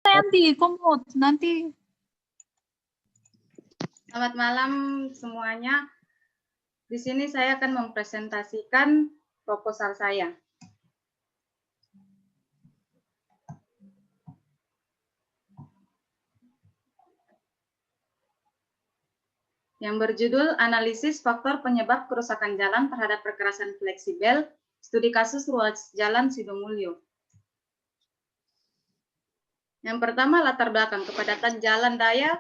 Nanti komod nanti. Selamat malam semuanya. Di sini saya akan mempresentasikan proposal saya. Yang berjudul Analisis Faktor Penyebab Kerusakan Jalan Terhadap Perkerasan Fleksibel, Studi Kasus Ruas Jalan Sidomulyo. Yang pertama, latar belakang kepadatan jalan raya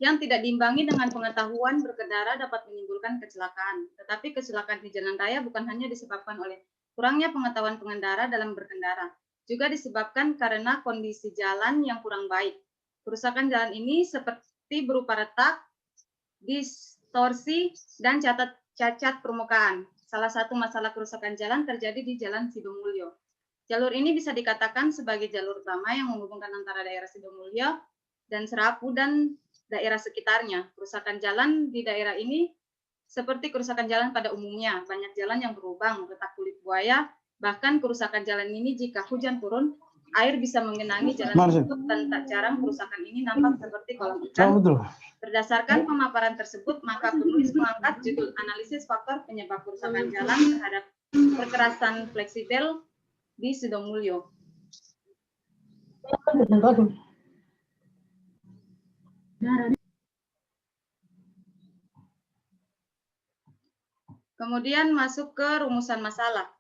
yang tidak diimbangi dengan pengetahuan berkendara dapat menimbulkan kecelakaan. Tetapi kecelakaan di jalan raya bukan hanya disebabkan oleh kurangnya pengetahuan pengendara dalam berkendara, juga disebabkan karena kondisi jalan yang kurang baik. Kerusakan jalan ini seperti berupa retak, distorsi, dan cacat permukaan. Salah satu masalah kerusakan jalan terjadi di Jalan Sidomulyo. Jalur ini bisa dikatakan sebagai jalur utama yang menghubungkan antara daerah Sidomulyo dan Serapu dan daerah sekitarnya. Kerusakan jalan di daerah ini seperti kerusakan jalan pada umumnya, banyak jalan yang berlubang, retak kulit buaya, bahkan kerusakan jalan ini jika hujan turun, air bisa menggenangi jalan tersebut dan tak jarang kerusakan ini nampak seperti kolam ikan. Berdasarkan pemaparan tersebut, maka penulis mengangkat judul Analisis Faktor Penyebab Kerusakan Jalan Terhadap Perkerasan Fleksibel di Sidomulyo. Kemudian masuk ke rumusan masalah.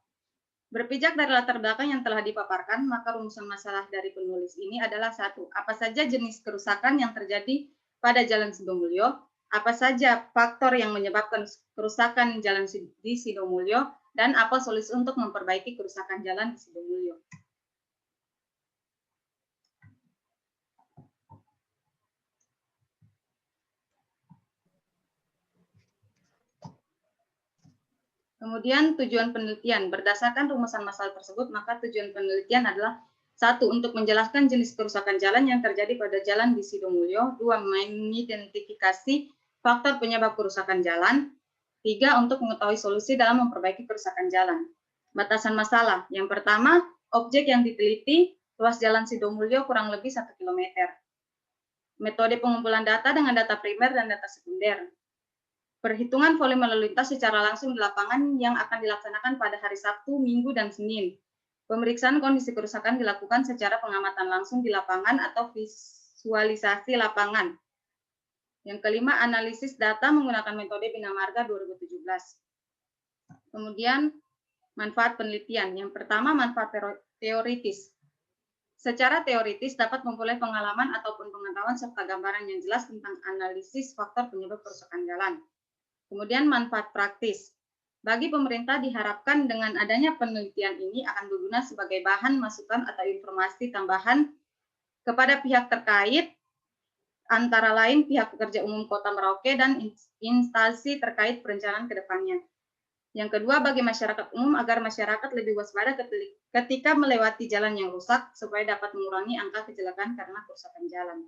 Berpijak dari latar belakang yang telah dipaparkan, maka rumusan masalah dari penulis ini adalah 1. Apa saja jenis kerusakan yang terjadi pada Jalan Sidomulyo? Apa saja faktor yang menyebabkan kerusakan jalan di Sidomulyo? Dan apa solusi untuk memperbaiki kerusakan jalan di Sidomulyo? Kemudian tujuan penelitian. Berdasarkan rumusan masalah tersebut, maka tujuan penelitian adalah 1. Untuk menjelaskan jenis kerusakan jalan yang terjadi pada jalan di Sidomulyo. 2. Mengidentifikasi faktor penyebab kerusakan jalan. 3. Untuk mengetahui solusi dalam memperbaiki kerusakan jalan. Batasan masalah. Yang pertama, objek yang diteliti, ruas jalan Sidomulyo kurang lebih 1 km. Metode pengumpulan data dengan data primer dan data sekunder. Perhitungan volume lalu lintas secara langsung di lapangan yang akan dilaksanakan pada hari Sabtu, Minggu, dan Senin. Pemeriksaan kondisi kerusakan dilakukan secara pengamatan langsung di lapangan atau visualisasi lapangan. Yang kelima, analisis data menggunakan metode Bina Marga 2017. Kemudian, manfaat penelitian. Yang pertama, manfaat teoritis. Secara teoritis dapat memperoleh pengalaman ataupun pengetahuan serta gambaran yang jelas tentang analisis faktor penyebab kerusakan jalan. Kemudian manfaat praktis. Bagi pemerintah diharapkan dengan adanya penelitian ini akan berguna sebagai bahan masukan atau informasi tambahan kepada pihak terkait, antara lain pihak pekerja umum Kota Merauke dan instansi terkait perencanaan ke depannya. Yang kedua, bagi masyarakat umum agar masyarakat lebih waspada ketika melewati jalan yang rusak supaya dapat mengurangi angka kecelakaan karena kerusakan jalan.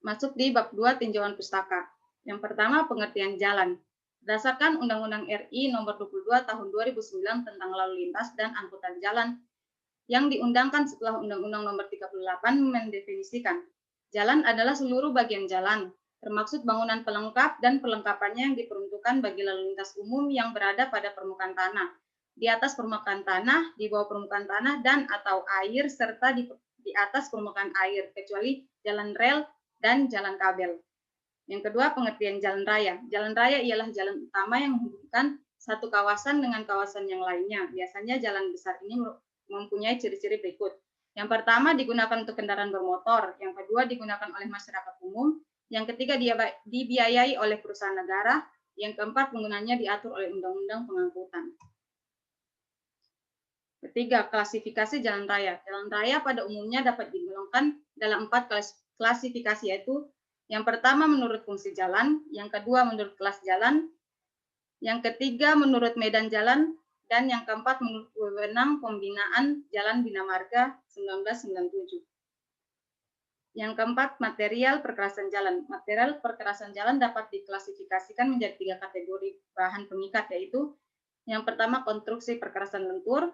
Masuk di bab 2 tinjauan pustaka. Yang pertama, pengertian jalan. Berdasarkan Undang-Undang RI Nomor 22 Tahun 2009 tentang Lalu Lintas dan Angkutan Jalan yang diundangkan setelah Undang-Undang Nomor 38 mendefinisikan jalan adalah seluruh bagian jalan, termaksud bangunan pelengkap dan perlengkapannya yang diperuntukkan bagi lalu lintas umum yang berada pada permukaan tanah, di atas permukaan tanah, di bawah permukaan tanah dan atau air serta di atas permukaan air, kecuali jalan rel dan jalan kabel. Yang kedua, pengertian jalan raya. Jalan raya ialah jalan utama yang menghubungkan satu kawasan dengan kawasan yang lainnya. Biasanya jalan besar ini mempunyai ciri-ciri berikut. Yang pertama, digunakan untuk kendaraan bermotor. Yang kedua, digunakan oleh masyarakat umum. Yang ketiga, dibiayai oleh perusahaan negara. Yang keempat, penggunanya diatur oleh Undang-Undang Pengangkutan. Ketiga, klasifikasi jalan raya. Jalan raya pada umumnya dapat digolongkan dalam 4 klasifikasi, yaitu yang pertama menurut fungsi jalan, yang kedua menurut kelas jalan, yang ketiga menurut medan jalan, dan yang keempat menurut wewenang pembinaan Jalan Bina Marga 1997. Yang keempat, material perkerasan jalan. Material perkerasan jalan dapat diklasifikasikan menjadi 3 kategori bahan pengikat, yaitu yang pertama konstruksi perkerasan lentur,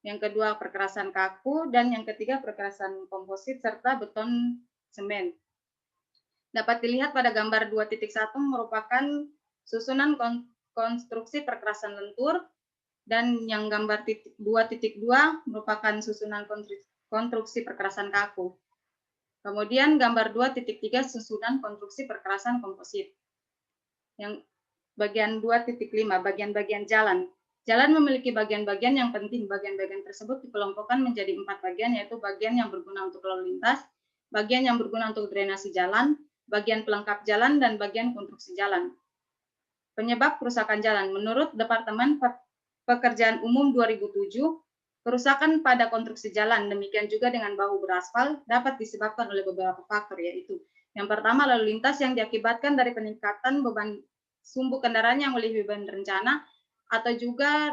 yang kedua perkerasan kaku, dan yang ketiga perkerasan komposit serta beton semen. Dapat dilihat pada gambar 2.1 merupakan susunan konstruksi perkerasan lentur, dan yang gambar 2.2 merupakan susunan konstruksi perkerasan kaku. Kemudian gambar 2.3 susunan konstruksi perkerasan komposit. Yang bagian 2.5, bagian-bagian jalan. Jalan memiliki bagian-bagian yang penting. Bagian-bagian tersebut dikelompokkan menjadi 4 bagian, yaitu bagian yang berguna untuk lalu lintas, bagian yang berguna untuk drainasi jalan, bagian pelengkap jalan, dan bagian konstruksi jalan. Penyebab kerusakan jalan. Menurut Departemen Pekerjaan Umum 2007, kerusakan pada konstruksi jalan, demikian juga dengan bahu beraspal, dapat disebabkan oleh beberapa faktor, yaitu yang pertama, lalu lintas yang diakibatkan dari peningkatan beban sumbu kendaraan yang melebihi beban rencana, atau juga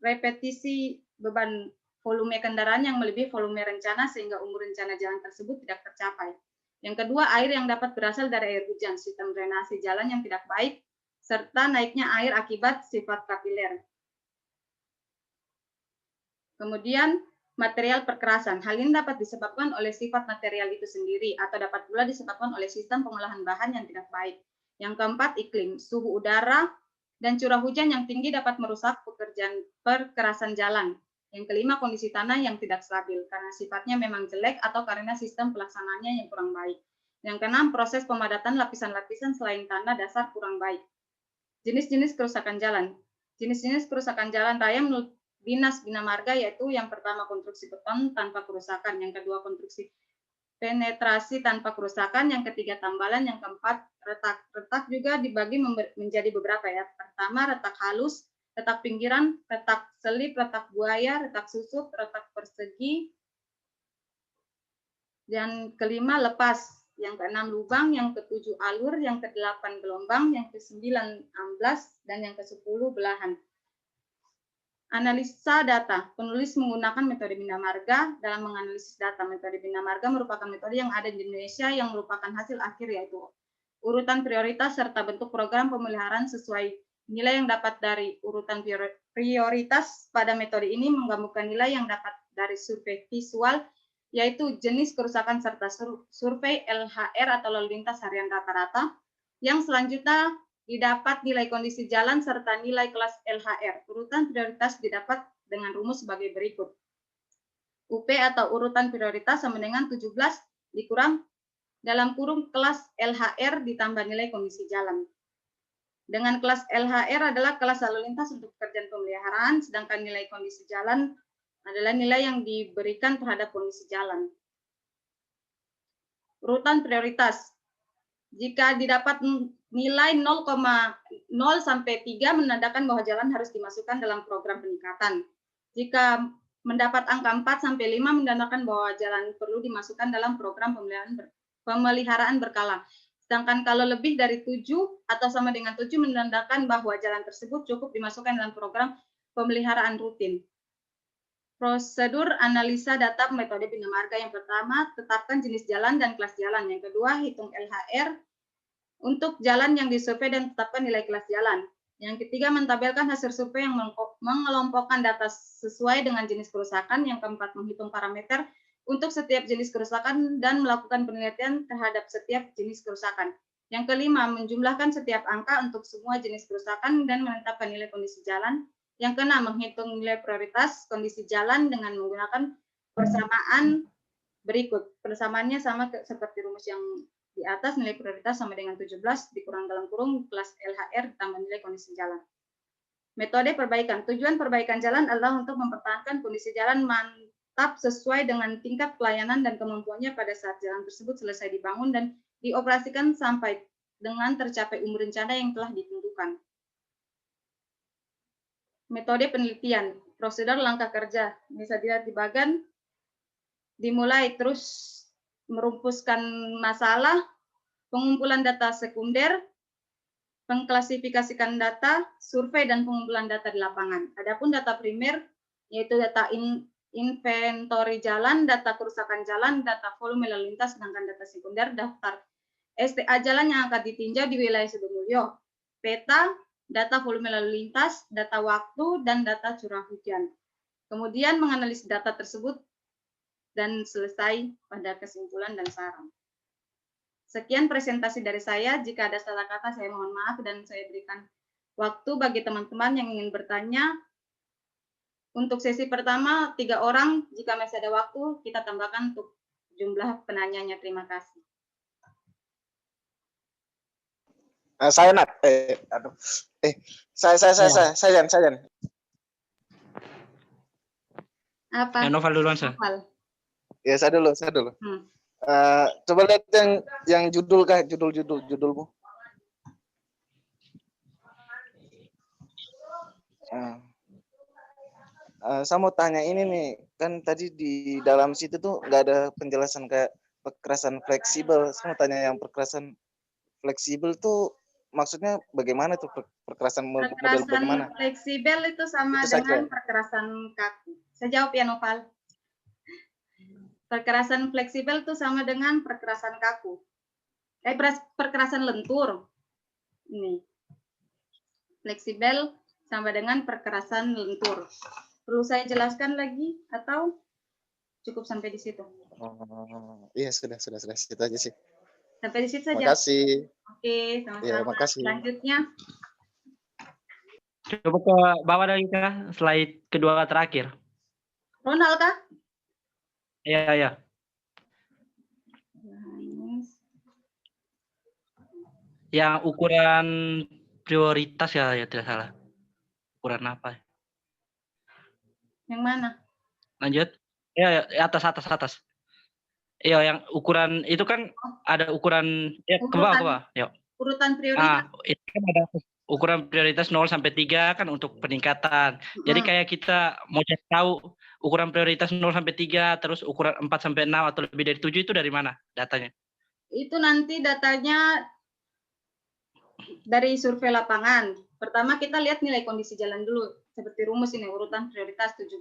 repetisi beban volume kendaraan yang melebihi volume rencana sehingga umur rencana jalan tersebut tidak tercapai. Yang kedua, air yang dapat berasal dari air hujan, sistem drainasi jalan yang tidak baik, serta naiknya air akibat sifat kapiler. Kemudian, material perkerasan. Hal ini dapat disebabkan oleh sifat material itu sendiri, atau dapat pula disebabkan oleh sistem pengolahan bahan yang tidak baik. Yang keempat, iklim. Suhu udara dan curah hujan yang tinggi dapat merusak perkerasan jalan. Yang kelima, kondisi tanah yang tidak stabil, karena sifatnya memang jelek atau karena sistem pelaksanaannya yang kurang baik. Yang keenam, proses pemadatan lapisan-lapisan selain tanah dasar kurang baik. Jenis-jenis kerusakan jalan. Jenis-jenis kerusakan jalan raya menurut Dinas Bina Marga yaitu yang pertama konstruksi beton tanpa kerusakan, yang kedua konstruksi penetrasi tanpa kerusakan, yang ketiga tambalan, yang keempat retak. Retak juga dibagi menjadi beberapa ya. Pertama retak halus, retak pinggiran, retak selip, retak buaya, retak susut, retak persegi, dan kelima lepas, yang keenam lubang, yang ketujuh alur, yang kedelapan gelombang, yang kesembilan amblas, dan yang kesepuluh belahan. Analisa data. Penulis menggunakan metode Bina Marga dalam menganalisis data. Metode Bina Marga merupakan metode yang ada di Indonesia yang merupakan hasil akhir, yaitu urutan prioritas serta bentuk program pemeliharaan sesuai nilai yang dapat dari urutan prioritas. Pada metode ini menggabungkan nilai yang dapat dari survei visual, yaitu jenis kerusakan serta survei LHR atau lalu lintas harian rata-rata, yang selanjutnya didapat nilai kondisi jalan serta nilai kelas LHR. Urutan prioritas didapat dengan rumus sebagai berikut. UP atau urutan prioritas sama dengan 17 dikurang dalam kurung kelas LHR ditambah nilai kondisi jalan. Dengan kelas LHR adalah kelas lalu lintas untuk pekerjaan pemeliharaan, sedangkan nilai kondisi jalan adalah nilai yang diberikan terhadap kondisi jalan. Urutan prioritas. Jika didapat nilai 0,0 sampai 3 menandakan bahwa jalan harus dimasukkan dalam program peningkatan. Jika mendapat angka 4 sampai 5 menandakan bahwa jalan perlu dimasukkan dalam program pemeliharaan berkala. Sedangkan kalau lebih dari 7 atau sama dengan 7 menandakan bahwa jalan tersebut cukup dimasukkan dalam program pemeliharaan rutin. Prosedur analisa data metode Bina Marga. Yang pertama, tetapkan jenis jalan dan kelas jalan. Yang kedua, hitung LHR untuk jalan yang disurvei dan tetapkan nilai kelas jalan. Yang ketiga, mentabelkan hasil survei yang mengelompokkan data sesuai dengan jenis kerusakan. Yang keempat, menghitung parameter untuk setiap jenis kerusakan dan melakukan penelitian terhadap setiap jenis kerusakan. Yang kelima, menjumlahkan setiap angka untuk semua jenis kerusakan dan menetapkan nilai kondisi jalan. Yang keenam, menghitung nilai prioritas kondisi jalan dengan menggunakan persamaan berikut. Persamaannya sama seperti rumus yang di atas, nilai prioritas sama dengan 17 dikurang dalam kurung kelas LHR ditambah nilai kondisi jalan. Metode perbaikan. Tujuan perbaikan jalan adalah untuk mempertahankan kondisi jalan mantap sesuai dengan tingkat pelayanan dan kemampuannya pada saat jalan tersebut selesai dibangun dan dioperasikan sampai dengan tercapai umur rencana yang telah ditentukan. Metode penelitian, prosedur langkah kerja. Bisa dilihat di bagan, dimulai terus merumpuskan masalah, pengumpulan data sekunder, pengklasifikasikan data, survei dan pengumpulan data di lapangan. Adapun data primer, yaitu data inventory jalan, data kerusakan jalan, data volume lalu lintas, sedangkan data sekunder, daftar STA jalan yang akan ditinjau di wilayah Sidomulyo, peta, data volume lalu lintas, data waktu, dan data curah hujan. Kemudian menganalisis data tersebut dan selesai pada kesimpulan dan saran. Sekian presentasi dari saya. Jika ada salah kata, saya mohon maaf dan saya berikan waktu bagi teman-teman yang ingin bertanya. Untuk sesi pertama, 3 orang. Jika masih ada waktu, kita tambahkan untuk jumlah penanyanya. Terima kasih. Saya Nat. Saya Jan. Apa? Ya, Noval duluan, Sir. Noval. Ya, saya dulu. Coba lihat yang judul judulmu. Saya mau tanya ini nih, kan tadi di dalam situ tuh nggak ada penjelasan kayak perkerasan fleksibel. Saya mau tanya yang perkerasan fleksibel tuh maksudnya bagaimana tuh perkerasan model bagaimana? Perkerasan fleksibel itu sama Itu dengan saja. perkerasan kaku. Saya jawab ya, Noval. Perkerasan fleksibel itu sama dengan perkerasan kaku. Perkerasan lentur. Ini. Fleksibel sama dengan perkerasan lentur. Perlu saya jelaskan lagi atau cukup sampai di situ? Iya, sudah. Situ aja sih. Sampai di situ saja. Terima kasih. Oke, sama-sama. Ya, makasih. Selanjutnya, Coba ke bawah dari kita, slide kedua terakhir. Ronald kah? Iya. Yang ukuran prioritas ya tidak salah. Ukuran apa? Yang mana? Lanjut. Ya, atas. Iya, yang ukuran itu kan ada ukuran ya ke bawah. Yuk. Urutan prioritas. Itu kan ada ukuran prioritas 0 sampai 3 kan untuk peningkatan. Jadi kayak kita mau cari tahu ukuran prioritas 0 sampai 3 terus ukuran 4 sampai 6 atau lebih dari 7 itu dari mana datanya? Itu nanti datanya dari survei lapangan. Pertama kita lihat nilai kondisi jalan dulu. Seperti rumus ini, urutan prioritas 17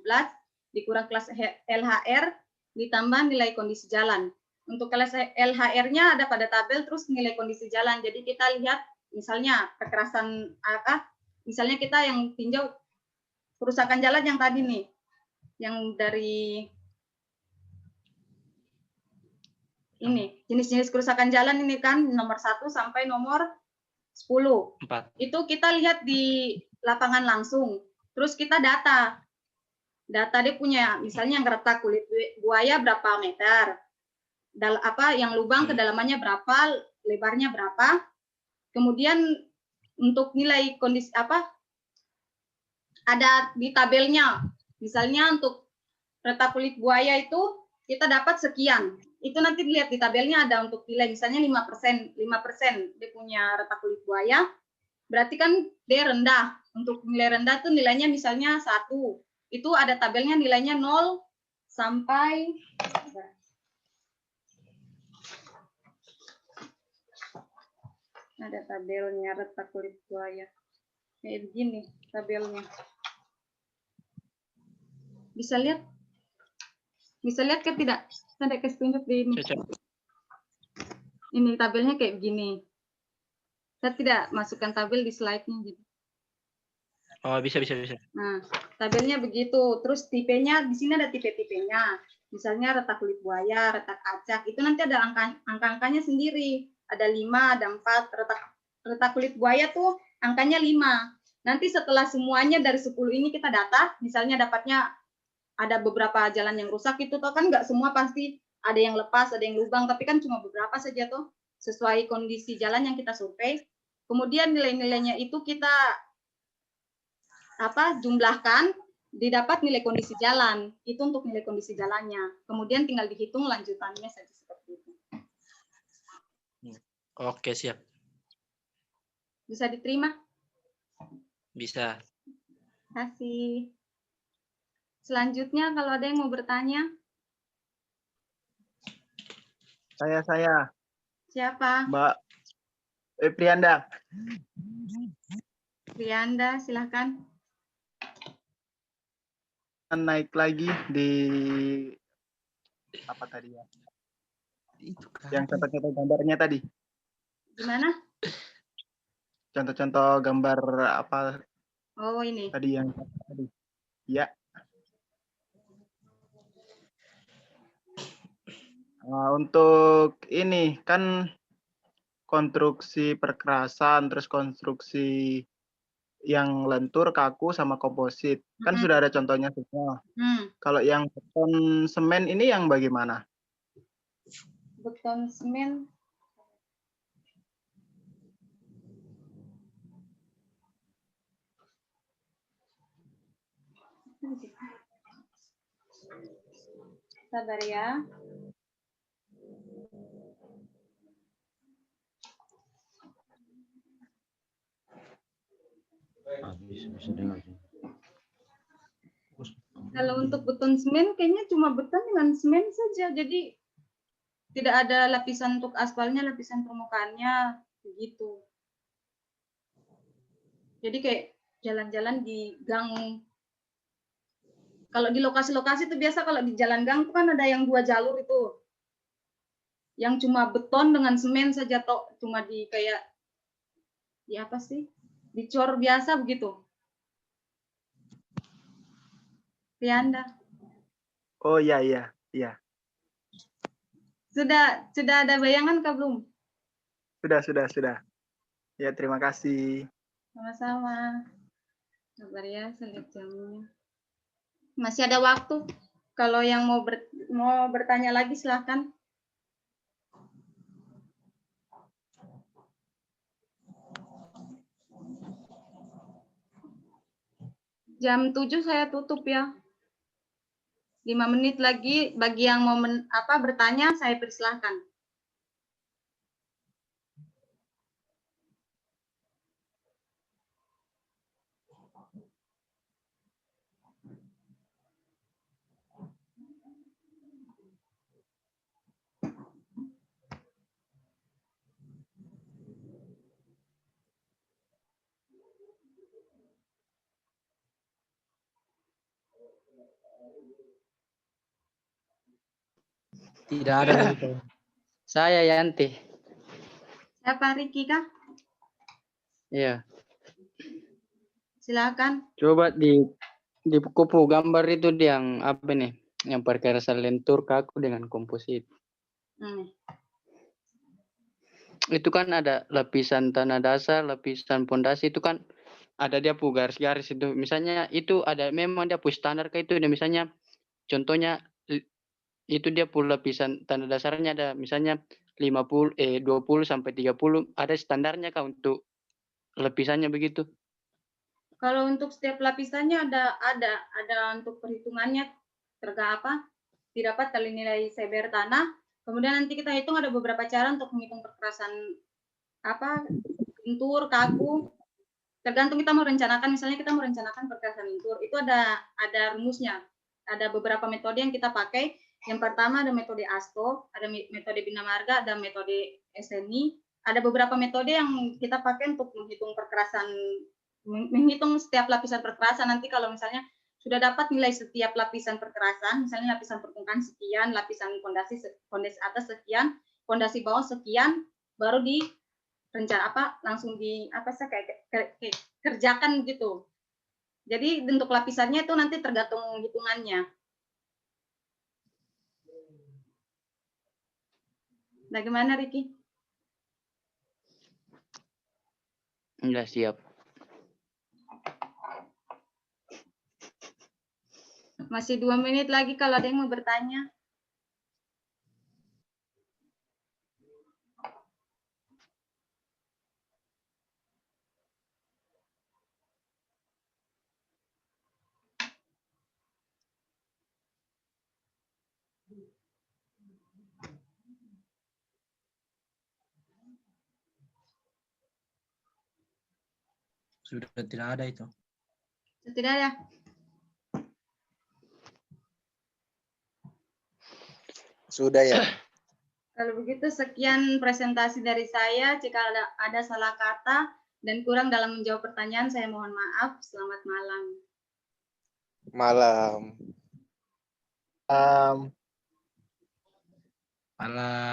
dikurang kelas LHR ditambah nilai kondisi jalan. Untuk kelas LHR-nya ada pada tabel, terus nilai kondisi jalan. Jadi kita lihat misalnya perkerasan apa? Misalnya kita yang tinjau kerusakan jalan yang tadi nih, yang dari ini jenis-jenis kerusakan jalan ini kan nomor 1 sampai nomor 10. 4. Itu kita lihat di lapangan langsung. Terus kita data dia punya, misalnya yang retak kulit buaya berapa meter, yang lubang kedalamannya berapa, lebarnya berapa. Kemudian untuk nilai kondisi ada di tabelnya. Misalnya untuk retak kulit buaya itu kita dapat sekian. Itu nanti dilihat di tabelnya ada untuk nilai misalnya 5% dia punya retak kulit buaya. Berarti kan dia rendah. Untuk nilai rendah itu nilainya misalnya 1. Itu ada tabelnya nilainya 0 sampai ada tabelnya retak kulit buaya. Kayak begini tabelnya. Bisa lihat? Bisa lihat kan tidak? Saya kasih tunjuk di ini. Ini tabelnya kayak begini. Saya tidak masukkan tabel di slide-nya gitu. Oh, bisa. Nah, tabelnya begitu. Terus tipenya, di sini ada tipe-tipenya. Misalnya retak kulit buaya, retak acak. Itu nanti ada angka-angkanya sendiri. Ada 5, ada 4. Retak kulit buaya tuh angkanya 5. Nanti setelah semuanya dari 10 ini kita data, misalnya dapatnya ada beberapa jalan yang rusak, itu toh kan nggak semua pasti ada yang lepas, ada yang lubang, tapi kan cuma beberapa saja tuh sesuai kondisi jalan yang kita survei. Kemudian nilai-nilainya itu kita jumlahkan, didapat nilai kondisi jalan. Itu untuk nilai kondisi jalannya. Kemudian tinggal dihitung lanjutannya saja seperti itu. Oke, siap. Bisa diterima? Bisa. Terima kasih. Selanjutnya kalau ada yang mau bertanya. Saya. Siapa? Mbak Prianda. Prianda, silakan. Naik lagi di apa tadi ya? Itu kan. Yang contoh-contoh gambarnya tadi. Gimana? Contoh-contoh gambar apa Oh, ini. tadi yang tadi. Ya. Untuk ini kan konstruksi perkerasan, terus konstruksi yang lentur, kaku, sama komposit. Kan Mm-mm. sudah ada contohnya semua. Kalau yang beton semen ini yang bagaimana? Beton semen. Sabar ya. Kalau untuk beton semen, kayaknya cuma beton dengan semen saja. Jadi tidak ada lapisan untuk aspalnya, lapisan permukaannya, begitu. Jadi kayak jalan-jalan di gang. Kalau di lokasi-lokasi itu biasa kalau di jalan gang itu kan ada yang 2 jalur itu. Yang cuma beton dengan semen saja toh, cuma di kayak ya apa sih? Dicor biasa begitu. Rianda. Oh iya, iya, iya. Sudah ada bayangan kah belum? Sudah. Ya, terima kasih. Sama-sama. Sabar ya, saya lihat jamnya. Masih ada waktu. Kalau yang mau bertanya lagi silahkan. Jam 7 saya tutup ya. 5 menit lagi bagi yang mau bertanya saya persilahkan. Tidak ada lagi. Saya Yanti. Siapa Riki kah? Iya. Silakan. Coba di kupu gambar itu yang apa nih? Yang perkerasan lentur kaku dengan komposit. Itu kan ada lapisan tanah dasar, lapisan pondasi itu kan ada dia pu garis-garis itu. Misalnya itu ada memang dia pu standar kayak itu. Misalnya contohnya itu dia pu lapisan tanah dasarnya ada misalnya 20 sampai 30 ada standarnya kah untuk lapisannya begitu? Kalau untuk setiap lapisannya ada untuk perhitungannya didapat kali nilai CBR tanah. Kemudian nanti kita hitung ada beberapa cara untuk menghitung perkerasan lentur, kaku. Tergantung kita mau rencanakan, misalnya kita mau rencanakan perkerasan lentur, itu ada rumusnya. Ada beberapa metode yang kita pakai. Yang pertama ada metode ASTO, ada metode Bina Marga, ada metode SNI. Ada beberapa metode yang kita pakai untuk menghitung setiap lapisan perkerasan. Nanti kalau misalnya sudah dapat nilai setiap lapisan perkerasan, misalnya lapisan permukaan sekian, lapisan fondasi atas sekian, fondasi bawah sekian, baru di langsung kerjakan gitu. Jadi untuk lapisannya itu nanti tergantung hitungannya. Bagaimana Riki? Udah siap. Masih 2 menit lagi kalau ada yang mau bertanya. Sudah tidak ada itu. Tidak ada. Sudah ya. Kalau begitu sekian presentasi dari saya. Jika ada salah kata dan kurang dalam menjawab pertanyaan, saya mohon maaf. Selamat malam. Malam. Malam.